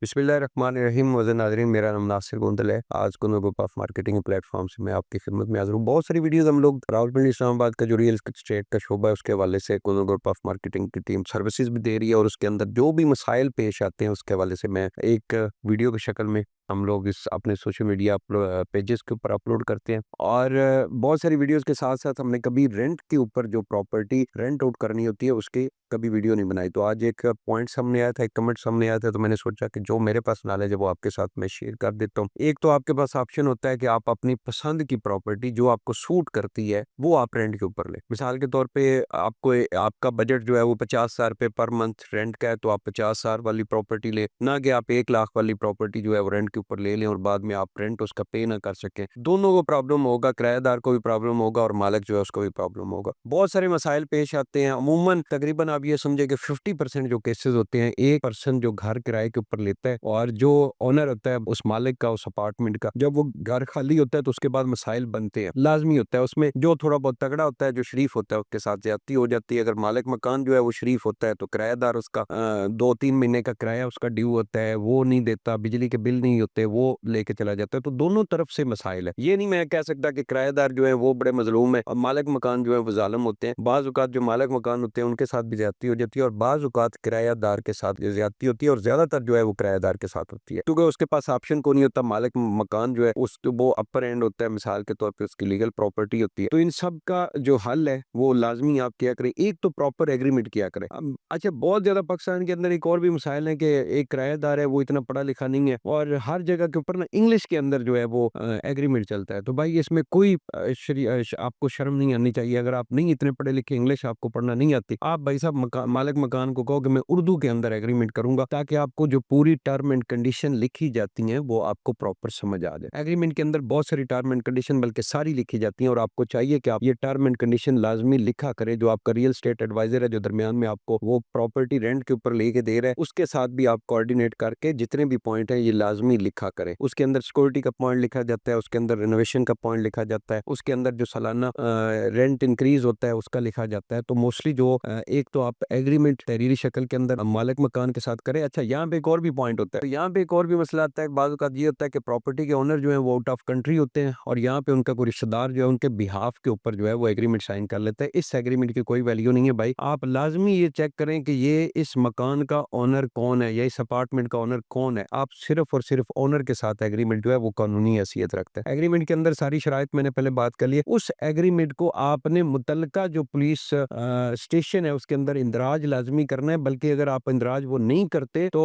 बिस्मिल्लाहिर्रहमानिर्रहीम। वज़न नाज़रीन, मेरा नाम नासिर गोंदल है। आज को ग्रुप ऑफ मार्केटिंग प्लेटफॉर्म से मैं आपकी खिदमत में हाज़िर हूँ। बहुत सारी वीडियोस हम लोग रावलपिंडी इस्लामाबाद का जो रियल एस्टेट का शोबा है उसके हवाले से कोनो ग्रुप ऑफ मार्केटिंग की टीम सर्विसेज भी दे रही है और उसके अंदर जो भी मसाइल पेश आते हैं उसके हवाले से मैं एक वीडियो की शक्ल में हम लोग इस अपने सोशल मीडिया पेजेस के ऊपर अपलोड करते हैं। और बहुत सारी वीडियोस के साथ साथ हमने कभी रेंट के ऊपर जो प्रॉपर्टी रेंट आउट करनी होती है उसकी कभी वीडियो नहीं बनाई। तो आज एक पॉइंट सामने आया था, एक कमेंट सामने आया था, तो मैंने सोचा कि जो मेरे पास नॉलेज है वो आपके साथ मैं शेयर कर देता हूँ। एक तो आपके पास ऑप्शन होता है कि आप अपनी पसंद की प्रॉपर्टी जो आपको सूट करती है वो आप रेंट के ऊपर ले। मिसाल के तौर पे आपको आपका बजट जो है वो 50,000 रुपये पर मंथ रेंट का है, तो आप 50,000 वाली प्रॉपर्टी ले, ना कि आप 1 लाख वाली प्रॉपर्टी जो है वो रेंट के ऊपर ले लें और बाद में आप रेंट उसका पे ना कर सकें। दोनों को प्रॉब्लम होगा, किराएदार को भी प्रॉब्लम होगा और मालिक जो है उसको भी प्रॉब्लम होगा। बहुत सारे मसाइल पेश आते हैं। अमूमन तकरीबन आप ये समझे कि 50% जो केसेस होते हैं, एक पर्सन जो घर किराए के ऊपर लेता है और जो ओनर होता है उस मालिक का, उस अपार्टमेंट का, जब वो घर खाली होता है तो उसके बाद मसाइल बनते हैं। लाजमी होता है उसमें जो थोड़ा बहुत तगड़ा होता है, जो शरीफ होता है, उसके साथ ज्यादती हो जाती है। अगर मालिक मकान जो है वो शरीफ होता है तो किराएदार उसका 2-3 महीने का किराया उसका ड्यू होता है, वो नहीं देता, बिजली के बिल नहीं होते, वो लेके चला जाता है। तो दोनों तरफ से मसाइल है। ये नहीं मैं कह सकता कि किराएदार जो है वो बड़े मजलूम है और मालिक मकान जो है वो जालिम होते हैं। बाज़ औक़ात जो मालिक मकान होते हैं उनके साथ भी ज्यादती हो जाती है और बाज़ औक़ात किराएदार के साथ ज्यादती होती है और ज्यादातर जो है वो किराएदार के साथ होती है, क्योंकि उसके पास ऑप्शन को नहीं होता। मालिक मकान जो है उस वो अपर एंड होता है, मिसाल के तौर पे उसकी लीगल प्रॉपर्टी होती है। तो इन सब का जो हल है वो लाजमी आप क्या करें, एक तो प्रॉपर एग्रीमेंट किया करें। अच्छा, बहुत ज्यादा पाकिस्तान के अंदर एक और भी मसाइल है कि एक किराएदार है वो इतना पढ़ा लिखा नहीं है और हर जगह के ऊपर ना इंग्लिश के अंदर जो है वो एग्रीमेंट चलता है। तो भाई इसमें कोई आपको शर्म नहीं आनी चाहिए। अगर आप नहीं इतने पढ़े लिखे, इंग्लिश आपको पढ़ना नहीं आती, आप भाई साहब मालिक मकान को कहो कि मैं उर्दू के अंदर एग्रीमेंट करूंगा, ताकि आपको जो पूरी टर्म एंड कंडीशन लिखी जाती हैं वो आपको प्रॉपर समझ आ जाए। एग्रीमेंट के अंदर बहुत सारी टर्म एंड कंडीशन बल्कि सारी लिखी जाती हैं और आपको चाहिए कि आप ये टर्म एंड कंडीशन लाजमी लिखा करें। जो आपका रियल स्टेट एडवाइजर है जो दरमियान में आपको वो प्रॉपर्टी रेंट के ऊपर लेके दे रहा है, उसके साथ भी आप कोऑर्डिनेट करके जितने भी पॉइंट है ये लाजमी लिखा करें। उसके अंदर सिक्योरिटी का पॉइंट लिखा जाता है, उसके अंदर रिनोवेशन का पॉइंट लिखा जाता है, उसके अंदर जो सालाना रेंट इंक्रीज होता है उसका लिखा जाता है। तो मोस्टली जो एक तो आप एग्रीमेंट तहरीरी शक्ल के अंदर मालिक मकान के साथ करें। अच्छा, यहाँ पे एक और भी पॉइंट होता है। तो यहाँ पे एक और भी मसला आता है। बाज़ औक़ात ये होता है कि प्रॉपर्टी के ओनर जो है वो आउट ऑफ कंट्री होते हैं और यहाँ पे उनका कोई रिश्तेदार जो है उनके बिहाफ के ऊपर जो है वो एग्रीमेंट साइन कर लेता है। इस एग्रीमेंट की कोई वैल्यू नहीं है भाई। आप लाजमी ये चेक करें कि ये इस मकान का ओनर कौन है या इस अपार्टमेंट का ओनर कौन है। आप सिर्फ और सिर्फ ओनर के साथ एग्रीमेंट जो है वो कानूनी हैसियत रखता है। एग्रीमेंट के अंदर सारी शराइत मैंने पहले बात कर ली है। उस एग्रीमेंट को आपने मुतल्लिका जो पुलिस स्टेशन है उसके अंदर इंदराज लाजमी करना है, बल्कि अगर आप इंदराज वो नहीं करते तो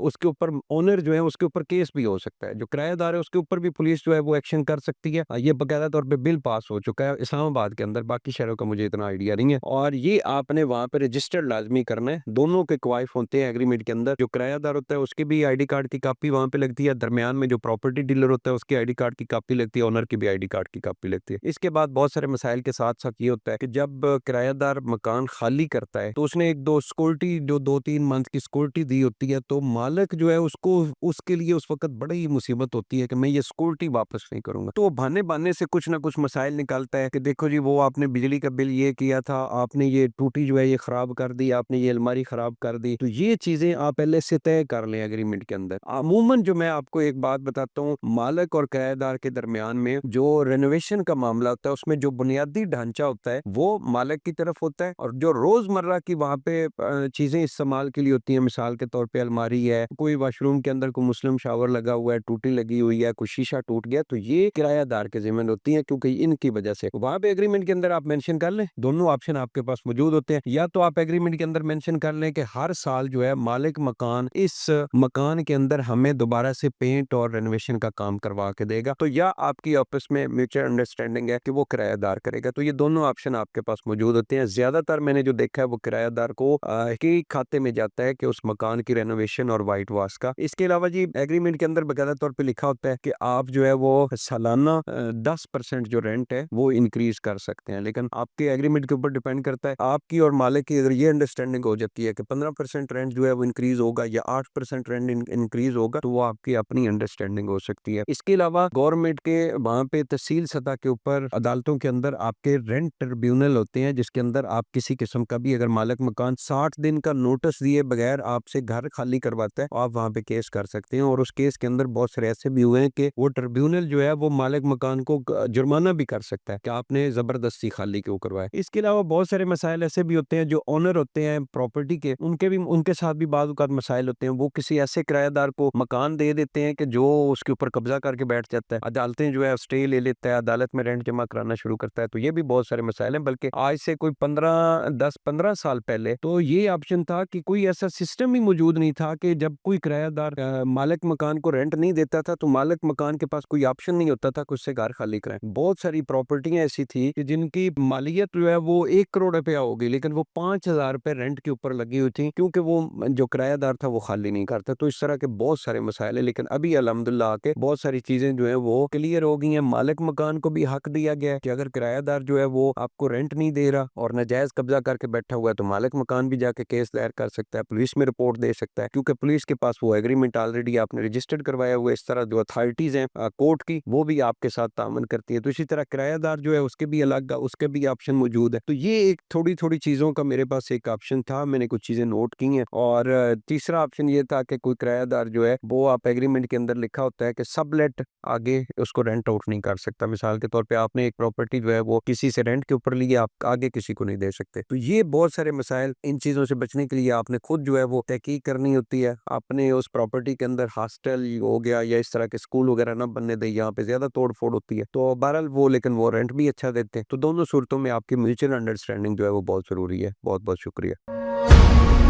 उसके ऊपर ओनर जो है उसके ऊपर केस भी हो सकता है। जो किराएदार है उसके ऊपर भी पुलिस जो है वो एक्शन कर सकती है। ये बाकायदा तौर पे बिल पास हो चुका है इस्लामाबाद के अंदर, बाकी शहरों का मुझे इतना आइडिया नहीं है। और ये आपने वहां पे रजिस्टर्ड लाजमी करना है। दोनों के क्वाइफ होते हैं एग्रीमेंट के अंदर। जो किराएदार होता है उसकी भी आईडी कार्ड की कॉपी वहां पे लगती है, दरमियान में जो प्रॉपर्टी डीलर होता है उसकी आईडी कार्ड की कॉपी लगती है, ओनर की भी आईडी कार्ड की कॉपी लगती है। इसके बाद बहुत सारे मसाइल के साथ साथ ये होता है कि जब किराएदार मकान खाली करता है तो उसने एक दो सिक्योरिटी जो 2-3 मंथ की सिक्योरिटी दी होती है, तो मालिक जो है उसको उसके लिए उस वक्त बड़ी मुसीबत होती है कि मैं ये सिक्योरिटी वापस नहीं करूंगा। तो वो बहाने बहाने से कुछ ना कुछ मसाइल निकालता है कि देखो जी वो आपने बिजली का बिल ये किया था, आपने ये टूटी जो है ये खराब कर दी, आपने ये अलमारी खराब कर दी। तो ये चीजें आप पहले से तय कर लें एग्रीमेंट के अंदर। अमूमन जो मैं आपको एक बात बताता हूँ, मालिक और किराएदार के दरमियान में जो रेनोवेशन का मामला होता है उसमें जो बुनियादी ढांचा होता है वो मालिक की तरफ होता है और जो रोजमर्रा की वहां पे चीजें इस्तेमाल के लिए होती हैं, मिसाल के तौर पे अलमारी है, कोई वॉशरूम के अंदर कोई मुस्लिम शावर लगा हुआ है, टूटी लगी हुई है, कोई शीशा टूट गया, तो ये किराएदार के जिम्मे होती है, क्योंकि इनकी वजह से वहां पे एग्रीमेंट के अंदर आप मेंशन कर लें। दोनों ऑप्शन आपके पास मौजूद होते हैं। या तो आप एग्रीमेंट के अंदर मेंशन कर लें कि हर साल जो है मालिक मकान इस मकान के अंदर हमें दोबारा से पेंट और रेनोवेशन का काम करवा के देगा, तो या आपकी आपस में म्यूचुअल अंडरस्टैंडिंग है कि वो किराएदार करेगा। तो ये दोनों ऑप्शन आपके पास मौजूद होते हैं। ज्यादातर मैंने जो देखा है वो किराएदार को के खाते में जाता है कि उस मकान की रेनोवेशन और वाइट वॉश का। इसके अलावा जी एग्रीमेंट के अंदर बाकायदा तौर पे लिखा होता है कि आप जो है वो सालाना 10% जो रेंट है वो इंक्रीज कर सकते हैं, लेकिन आपके एग्रीमेंट के ऊपर डिपेंड करता है। आपकी और मालिक की अगर ये अंडरस्टैंडिंग हो जाती है कि 15% रेंट जो है वो इंक्रीज होगा या 8% रेंट इंक्रीज होगा, तो वो आप आपकी अपनी अंडरस्टैंडिंग हो सकती है। इसके अलावा गवर्नमेंट के वहाँ पे तहसील सतह के ऊपर अदालतों के अंदर आपके रेंट ट्रिब्यूनल होते हैं, जिसके अंदर आप किसी किस्म का भी अगर मालिक मकान 60 दिन का नोटिस दिए बगैर आपसे घर खाली करवाता है, आप वहाँ पे केस कर सकते हैं। और उस केस के अंदर बहुत सारे ऐसे भी हुए हैं कि वो ट्रिब्यूनल जो है वो मालिक मकान को जुर्माना भी कर सकता है कि आपने जबरदस्ती खाली क्यों करवाया। इसके अलावा बहुत सारे मसाइल ऐसे भी होते हैं जो ओनर होते हैं प्रॉपर्टी के, उनके साथ भी बाद औक़ात मसाइल होते हैं। वो किसी ऐसे किराएदार को मकान दे देते हैं कि जो उसके ऊपर कब्जा करके बैठ जाता है। अदालतें जो है स्टे ले लेता है, अदालत में रेंट जमा कराना शुरू करता है। तो ये भी बहुत सारे मसाइल हैं। बल्कि आज से कोई 10-15 साल पहले तो ये ऑप्शन था कि कोई ऐसा सिस्टम ही मौजूद नहीं था कि जब कोई किराएदार मालिक मकान को रेंट नहीं देता था तो मालिक मकान के पास कोई ऑप्शन नहीं होता था कि उससे घर खाली कराएं। बहुत सारी प्रॉपर्टियां ऐसी थी कि जिनकी मालियत जो है वो 1 करोड़ रुपया होगी, लेकिन वो 5,000 रुपए रेंट के ऊपर लगी हुई थी, क्योंकि वो जो किराएदार था वो खाली नहीं करता। तो इस तरह के बहुत सारे मसाइल है। लेकिन अभी अल्हम्दुलिल्लाह आके बहुत सारी चीजें जो है वो क्लियर हो गई हैं। मालिक मकान को भी हक दिया गया है कि अगर किराएदार जो है वो आपको रेंट नहीं दे रहा और नाजायज कब्जा करके बैठा हुआ है तो मालिक मकान भी जाके केस दायर कर सकता है, पुलिस में रिपोर्ट दे सकता है, क्योंकि पुलिस के पास वो एग्रीमेंट ऑलरेडी आपने रजिस्टर्ड करवाया हुआ है। इस तरह जो अथॉरिटीज हैं कोर्ट की, वो भी आपके साथ तामन करती है। तो इसी तरह किराएदार जो है उसके भी अलग उसके भी ऑप्शन मौजूद है। तो ये एक थोड़ी थोड़ी चीजों का मेरे पास एक ऑप्शन था, मैंने कुछ चीजें नोट की हैं। और तीसरा ऑप्शन ये था कि कोई किराएदार जो है वो आप एग्रीमेंट के अंदर लिखा होता है कि सबलेट आगे उसको रेंट आउट नहीं कर सकता। मिसाल के तौर पे आपने एक प्रॉपर्टी जो है वो किसी से रेंट के ऊपर ली है, आप आगे किसी को नहीं दे सकते। तो ये बहुत सारे मसाइल, इन चीजों से बचने के लिए आपने खुद जो है वो तहकीक करनी होती है। आपने उस प्रॉपर्टी के अंदर हॉस्टल हो गया या इस तरह के स्कूल वगैरह ना बनने दे, यहाँ पे ज्यादा तोड़ फोड़ होती है। तो बहरहाल वो, लेकिन वो रेंट भी अच्छा देते हैं। तो दोनों सूरतों में आपकी म्यूचुअल अंडरस्टैंडिंग जो है वो बहुत जरूरी है। बहुत बहुत शुक्रिया।